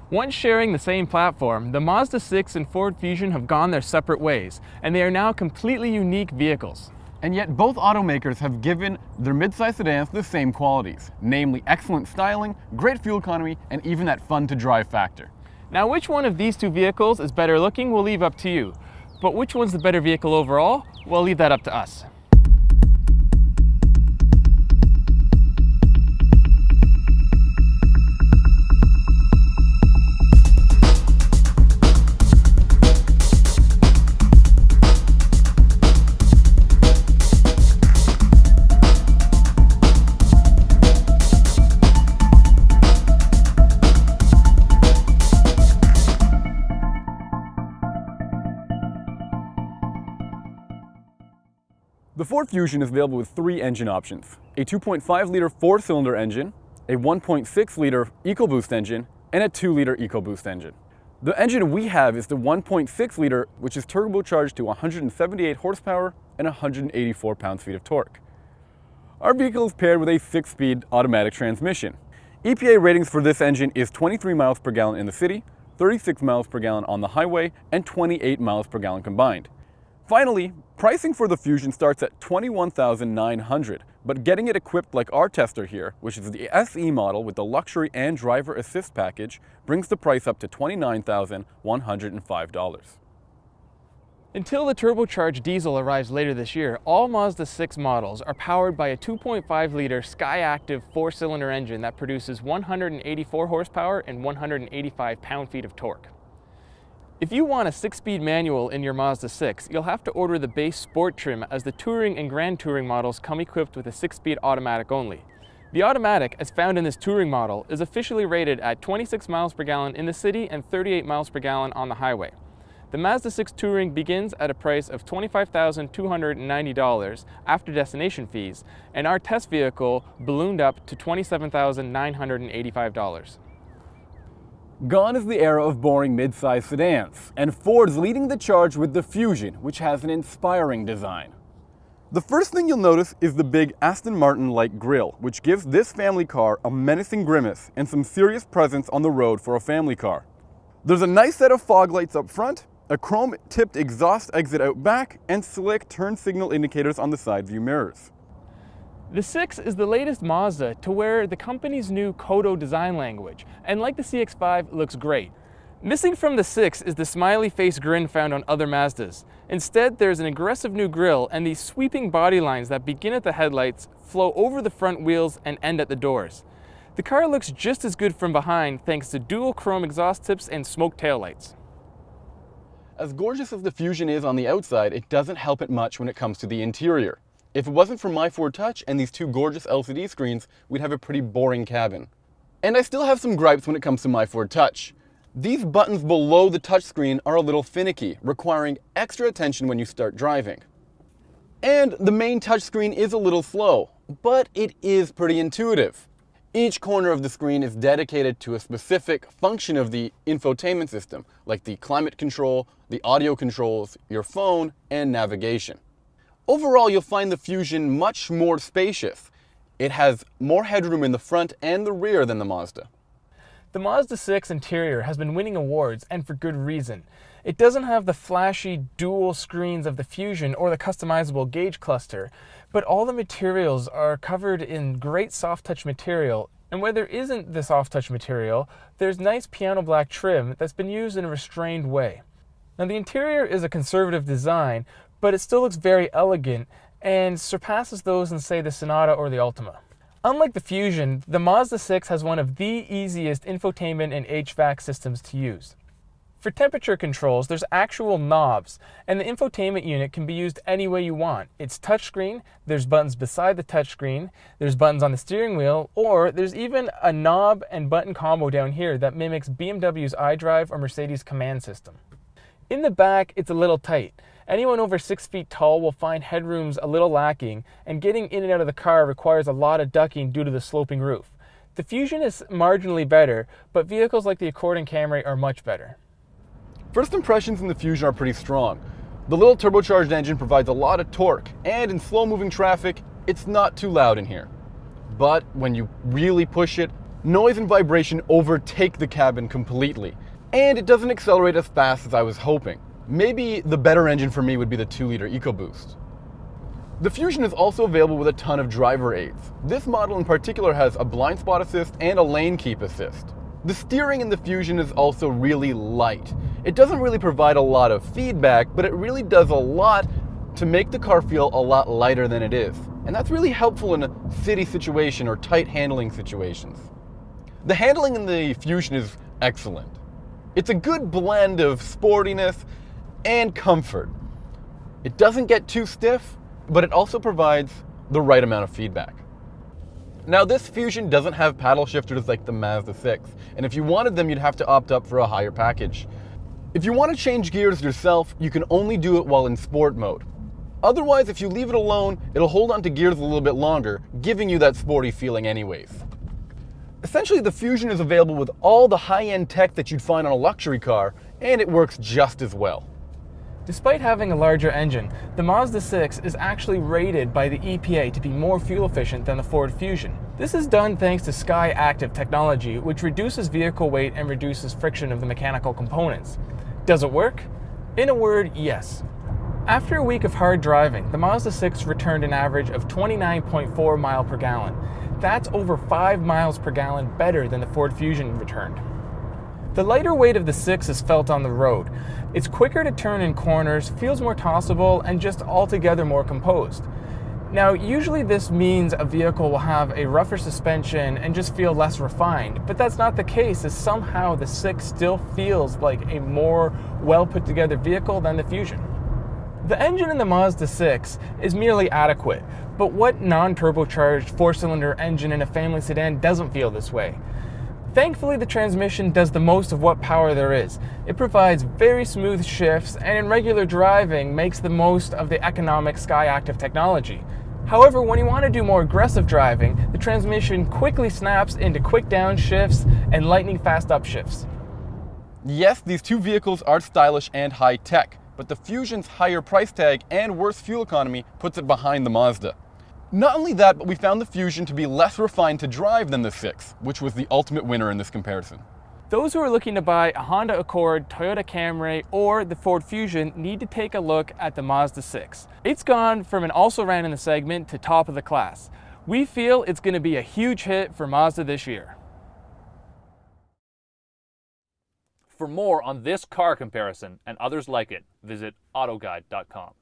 Once sharing the same platform, the Mazda 6 and Ford Fusion have gone their separate ways, and they are now completely unique vehicles. And yet both automakers have given their midsize sedans the same qualities, namely excellent styling, great fuel economy, and even that fun-to-drive factor. Now, which one of these two vehicles is better looking, we'll leave up to you. But which one's the better vehicle overall, we'll leave that up to us. The Ford Fusion is available with three engine options: a 2.5-liter four-cylinder engine, a 1.6-liter EcoBoost engine, and a 2-liter EcoBoost engine. The engine we have is the 1.6-liter, which is turbocharged to 178 horsepower and 184 pounds-feet of torque. Our vehicle is paired with a 6-speed automatic transmission. EPA ratings for this engine is 23 miles per gallon in the city, 36 miles per gallon on the highway, and 28 miles per gallon combined. Finally, pricing for the Fusion starts at $21,900, but getting it equipped like our tester here, which is the SE model with the luxury and driver assist package, brings the price up to $29,105. Until the turbocharged diesel arrives later this year, all Mazda 6 models are powered by a 2.5-liter Skyactiv 4-cylinder engine that produces 184 horsepower and 185 pound-feet of torque. If you want a 6-speed manual in your Mazda 6, you'll have to order the base Sport trim, as the Touring and Grand Touring models come equipped with a 6-speed automatic only. The automatic, as found in this Touring model, is officially rated at 26 miles per gallon in the city and 38 miles per gallon on the highway. The Mazda 6 Touring begins at a price of $25,290 after destination fees, and our test vehicle ballooned up to $27,985. Gone is the era of boring mid-size sedans, and Ford's leading the charge with the Fusion, which has an inspiring design. The first thing you'll notice is the big Aston Martin-like grille, which gives this family car a menacing grimace and some serious presence on the road for a family car. There's a nice set of fog lights up front, a chrome-tipped exhaust exit out back, and slick turn signal indicators on the side view mirrors. The 6 is the latest Mazda to wear the company's new Kodo design language, and like the CX-5, looks great. Missing from the 6 is the smiley face grin found on other Mazdas. Instead, there's an aggressive new grille and these sweeping body lines that begin at the headlights, flow over the front wheels, and end at the doors. The car looks just as good from behind thanks to dual chrome exhaust tips and smoke taillights. As gorgeous as the Fusion is on the outside, it doesn't help it much when it comes to the interior. If it wasn't for My Ford Touch and these two gorgeous LCD screens, we'd have a pretty boring cabin. And I still have some gripes when it comes to My Ford Touch. These buttons below the touchscreen are a little finicky, requiring extra attention when you start driving. And the main touchscreen is a little slow, but it is pretty intuitive. Each corner of the screen is dedicated to a specific function of the infotainment system, like the climate control, the audio controls, your phone, and navigation. Overall, you'll find the Fusion much more spacious. It has more headroom in the front and the rear than the Mazda. The Mazda 6 interior has been winning awards, and for good reason. It doesn't have the flashy dual screens of the Fusion or the customizable gauge cluster, but all the materials are covered in great soft touch material, and where there isn't the soft touch material, there's nice piano black trim that's been used in a restrained way. Now, the interior is a conservative design, but it still looks very elegant and surpasses those in, say, the Sonata or the Altima. Unlike the Fusion, the Mazda 6 has one of the easiest infotainment and HVAC systems to use. For temperature controls, there's actual knobs, and the infotainment unit can be used any way you want. It's touchscreen, there's buttons beside the touchscreen, there's buttons on the steering wheel, or there's even a knob and button combo down here that mimics BMW's iDrive or Mercedes Command System. In the back, it's a little tight. Anyone over 6 feet tall will find headrooms a little lacking, and getting in and out of the car requires a lot of ducking due to the sloping roof. The Fusion is marginally better, but vehicles like the Accord and Camry are much better. First impressions in the Fusion are pretty strong. The little turbocharged engine provides a lot of torque, and in slow-moving traffic, it's not too loud in here. But when you really push it, Noise and vibration overtake the cabin completely, and it doesn't accelerate as fast as I was hoping. Maybe the better engine for me would be the 2-liter EcoBoost. The Fusion is also available with a ton of driver aids. This model in particular has a blind spot assist and a lane keep assist. The steering in the Fusion is also really light. It doesn't really provide a lot of feedback, but it really does a lot to make the car feel a lot lighter than it is. And that's really helpful in a city situation or tight handling situations. The handling in the Fusion is excellent. It's a good blend of sportiness and comfort. It doesn't get too stiff, but it also provides the right amount of feedback. Now, this Fusion doesn't have paddle shifters like the Mazda6, and if you wanted them, you'd have to opt up for a higher package. If you want to change gears yourself, you can only do it while in sport mode. Otherwise, if you leave it alone, it'll hold on to gears a little bit longer, giving you that sporty feeling anyways. Essentially, the Fusion is available with all the high-end tech that you'd find on a luxury car, and it works just as well. Despite having a larger engine, the Mazda6 is actually rated by the EPA to be more fuel efficient than the Ford Fusion. This is done thanks to Sky Active technology, which reduces vehicle weight and reduces friction of the mechanical components. Does it work? In a word, yes. After a week of hard driving, the Mazda6 returned an average of 29.4 miles per gallon. That's over 5 miles per gallon better than the Ford Fusion returned. The lighter weight of the 6 is felt on the road. It's quicker to turn in corners, feels more tossable, and just altogether more composed. Now, usually this means a vehicle will have a rougher suspension and just feel less refined, but that's not the case, as somehow the 6 still feels like a more well put together vehicle than the Fusion. The engine in the Mazda6 is merely adequate, but what non-turbocharged 4-cylinder engine in a family sedan doesn't feel this way? Thankfully, the transmission does the most of what power there is. It provides very smooth shifts and in regular driving makes the most of the economic Sky Active technology. However, when you want to do more aggressive driving, the transmission quickly snaps into quick downshifts and lightning fast upshifts. Yes, these two vehicles are stylish and high-tech, but the Fusion's higher price tag and worse fuel economy puts it behind the Mazda. Not only that, but we found the Fusion to be less refined to drive than the 6, which was the ultimate winner in this comparison. Those who are looking to buy a Honda Accord, Toyota Camry, or the Ford Fusion need to take a look at the Mazda6. It's gone from an also-ran in the segment to top of the class. We feel it's going to be a huge hit for Mazda this year. For more on this car comparison and others like it, visit autoguide.com.